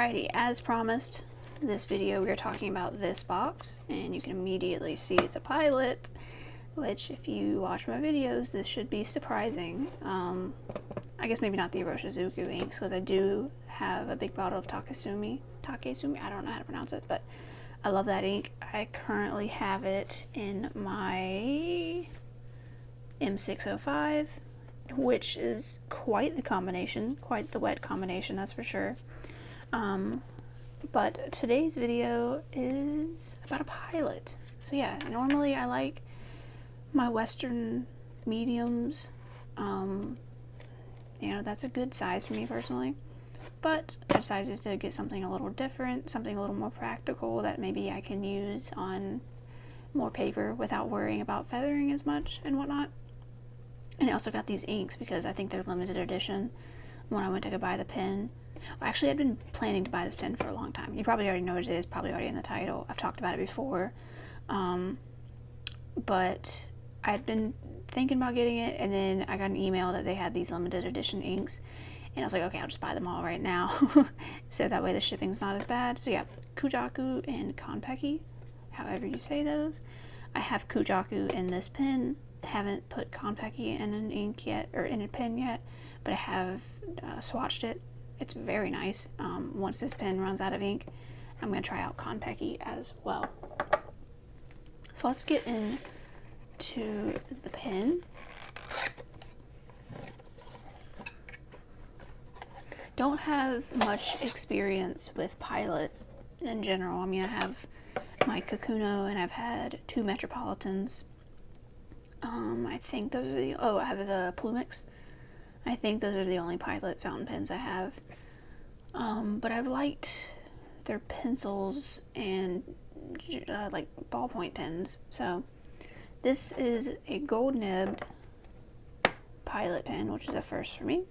Alrighty, as promised, this video we are talking about this box, and you can immediately see it's a Pilot, which if you watch my videos, this should be surprising. I guess maybe not the Iroshizuku inks, because I do have a big bottle of Takesumi, I don't know how to pronounce it, but I love that ink. I currently have it in my M605, which is quite the combination, quite the wet combination, that's for sure. But today's video is about a Pilot. So yeah, normally I like my Western mediums. You know, that's a good size for me personally. But I decided to get something a little different, something a little more practical that maybe I can use on more paper without worrying about feathering as much and whatnot. And I also got these inks because I think they're limited edition. When I went to go buy the pen, well, actually I'd been planning to buy this pen for a long time. You probably already know what it is, probably already in the title. I've talked about it before. But I'd been thinking about getting it, and then I got an email that they had these limited edition inks. And I was like, okay, I'll just buy them all right now. So that way the shipping's not as bad. So yeah, Kujaku and Konpeki, however you say those. I have Kujaku in this pen. Haven't put Konpeki in an ink yet, or in a pen yet, but I have swatched it. It's very nice. Once this pen runs out of ink, I'm going to try out Konpeki as well. So let's get into the pen. Don't have much experience with Pilot in general. I mean, I have my Kakuno and I've had two Metropolitans. I think those are the, I have the Plumix. I think those are the only Pilot fountain pens I have. But I've liked their pencils and like ballpoint pens. So this is a gold nibbed Pilot pen, which is a first for me,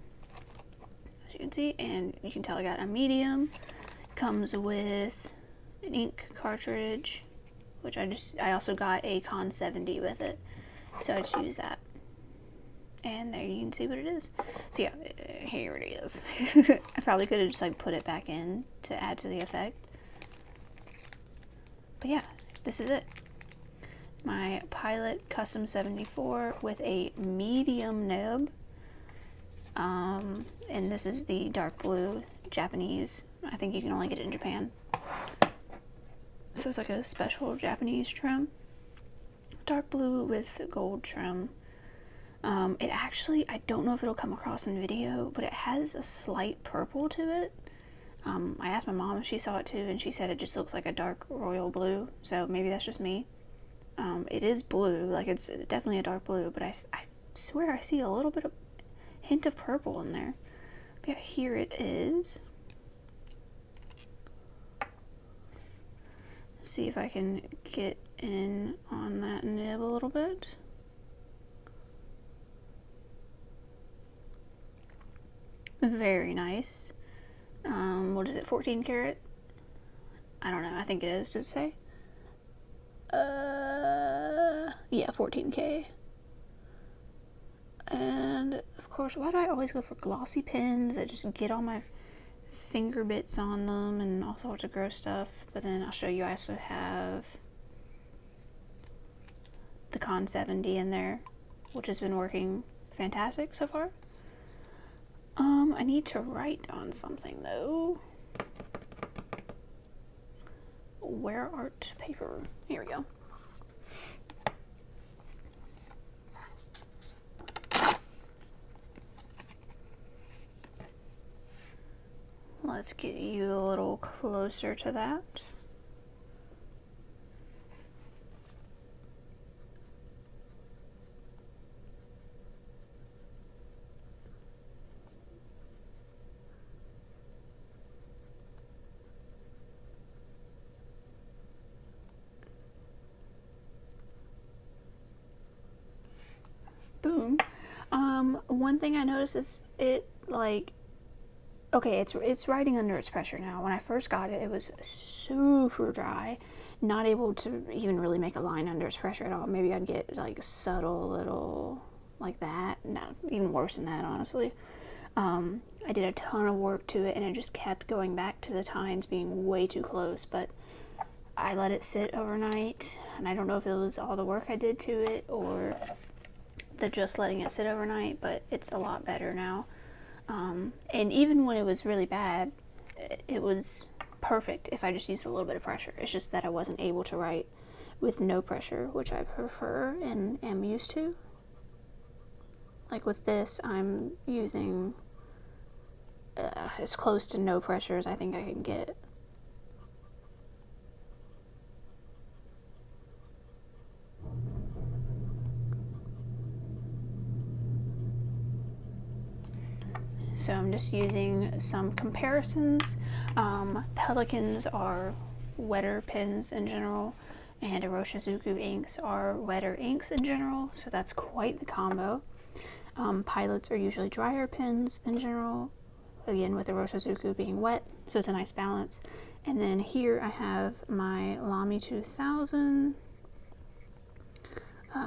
as you can see, and you can tell I got a medium. Comes with an ink cartridge, which I also got a Con 70 with it, so I just use that. And there you can see what it is. So yeah, here it is. I probably could have just like put it back in to add to the effect. But yeah, this is it. My Pilot Custom 74 with a medium nib. And this is the dark blue Japanese. I think you can only get it in Japan. So it's like a special Japanese trim. Dark blue with gold trim. It actually, I don't know if it'll come across in video, but it has a slight purple to it. I asked my mom if she saw it too, and she said it just looks like a dark royal blue, so maybe that's just me. It is blue, like it's definitely a dark blue, but I swear I see a little bit of hint of purple in there. But yeah, here it is. See if I can get in on that nib a little bit. Very nice. What is it, 14 karat? I don't know, I think it is, does it say? Yeah, 14K. And of course, why do I always go for glossy pens that just get all my finger bits on them and all sorts of gross stuff? But then I'll show you, I also have the Con 70 in there, which has been working fantastic so far. I need to write on something though. Where art paper? Here we go. Let's get you a little closer to that. Boom. One thing I noticed is it like, okay, it's writing under its pressure now. When I first got it, it was super dry, not able to even really make a line under its pressure at all. Maybe I'd get like subtle little like that. No, even worse than that, honestly. I did a ton of work to it and it just kept going back to the tines being way too close, but I let it sit overnight, and I don't know if it was all the work I did to it or the just letting it sit overnight, but it's a lot better now. And even when it was really bad, it was perfect if I just used a little bit of pressure. It's just that I wasn't able to write with no pressure, which I prefer and am used to. Like with this, I'm using as close to no pressure as I think I can get. So I'm just using some comparisons. Pelicans are wetter pens in general, and Iroshizuku inks are wetter inks in general, so that's quite the combo. Pilots are usually drier pens in general, again with Iroshizuku being wet, so it's a nice balance. And then here I have my Lamy 2000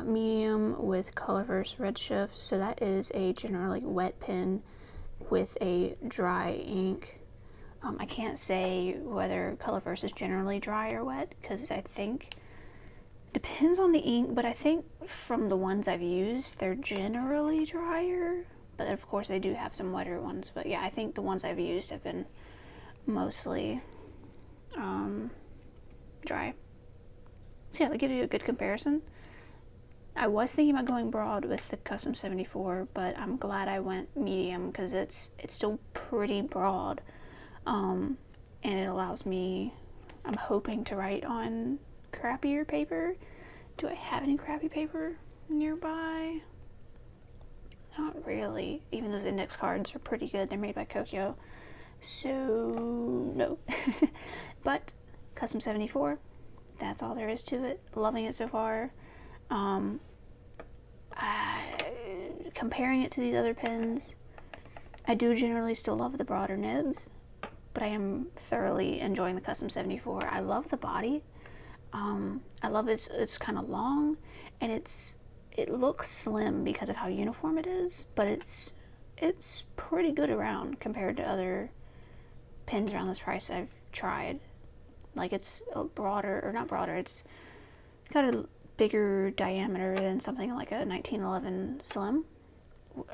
medium with Colorverse Redshift, so that is a generally wet pen with a dry ink. I can't say whether Colorverse is generally dry or wet, because I think depends on the ink, but I think from the ones I've used, they're generally drier, but of course they do have some wetter ones. But yeah, I think the ones I've used have been mostly dry. So yeah, that gives you a good comparison. I was thinking about going broad with the Custom 74, but I'm glad I went medium because it's still pretty broad, and it allows me, I'm hoping to write on crappier paper. Do I have any crappy paper nearby? Not really, even those index cards are pretty good. They're made by Kokyo, so no. But Custom 74, that's all there is to it. Loving it so far. Comparing it to these other pens, I do generally still love the broader nibs, but I am thoroughly enjoying the Custom 74. I love the body. I love it's kind of long, and it looks slim because of how uniform it is, but it's pretty good around compared to other pens around this price I've tried. Like it's a broader, or not broader, it's got a bigger diameter than something like a 1911 Slim,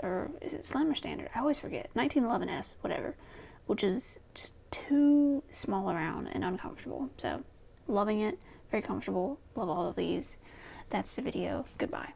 or is it Slim or Standard? I always forget. 1911S, whatever, which is just too small around and uncomfortable. So loving it, very comfortable, love all of these. That's the video. Goodbye.